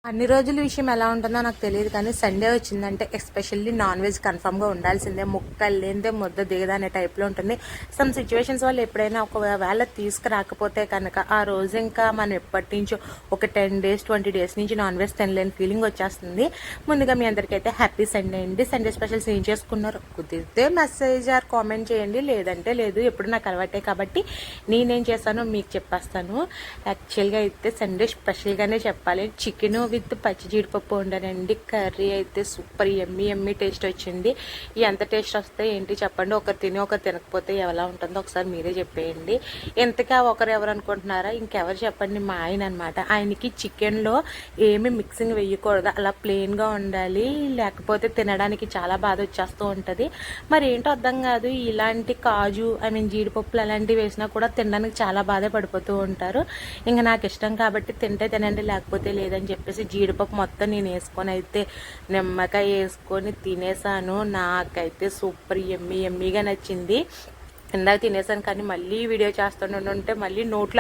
అన్ని రోజుల విషయం ఎలా ఉంటుందో నాకు తెలియదు కానీ సండే వచ్చిందంటే ఎస్పెషల్లీ నాన్ వెజ్ కన్ఫర్మ్గా ఉండాల్సిందే. ముక్కలు లేనిదే ముద్ద దిగదా అనే టైప్లో ఉంటుంది. సమ్ సిచ్యువేషన్స్ వల్ల ఎప్పుడైనా ఒకవేళ తీసుకురాకపోతే కనుక ఆ రోజు ఇంకా మనం ఎప్పటి నుంచో ఒక 10 days 20 days నుంచి నాన్ వెజ్ తినలేని ఫీలింగ్ వచ్చేస్తుంది. ముందుగా మీ అందరికైతే హ్యాపీ సండే అండి. సండే స్పెషల్స్ ఏం చేసుకున్నారు కుదిరితే మెసేజ్ ఆర్ కామెంట్ చేయండి, లేదంటే లేదు. ఎప్పుడు నాకు అలవాటే కాబట్టి నేనేం చేస్తానో మీకు చెప్పేస్తాను. యాక్చువల్గా అయితే సండే స్పెషల్గానే చెప్పాలి. చికెన్ విత్ పచ్చి జీడిపప్పు ఉండనండి. కర్రీ అయితే సూపర్ ఎమ్మి టేస్ట్ వచ్చింది. ఎంత టేస్ట్ వస్తే ఏంటి చెప్పండి. ఒకరు తిని ఒకరు తినకపోతే ఎలా ఉంటుందో ఒకసారి మీరే చెప్పేయండి. ఎంతగా ఒకరు ఎవరు అనుకుంటున్నారా, ఇంకెవరు చెప్పండి, మా ఆయన అనమాట. ఆయనకి చికెన్లో ఏమి మిక్సింగ్ వేయకూడదు, అలా ప్లెయిన్గా ఉండాలి, లేకపోతే తినడానికి చాలా బాధ వచ్చేస్తూ ఉంటుంది. మరి ఏంటో అర్థం కాదు, ఇలాంటి కాజు జీడిపప్పులు అలాంటివి వేసినా కూడా తినడానికి చాలా బాధపడిపోతూ ఉంటారు. ఇంకా నాకు ఇష్టం కాబట్టి తింటే తినండి, లేకపోతే లేదని చెప్పేసి జీడిపప్పు మొత్తం నేను వేసుకొని అయితే నిమ్మకాయ వేసుకొని తినేసాను. నాకైతే సూపర్ ఎమ్మిగా నచ్చింది. ఇందాక తినేసాను కానీ మళ్ళీ వీడియో చేస్తుంటే మళ్ళీ నోట్లో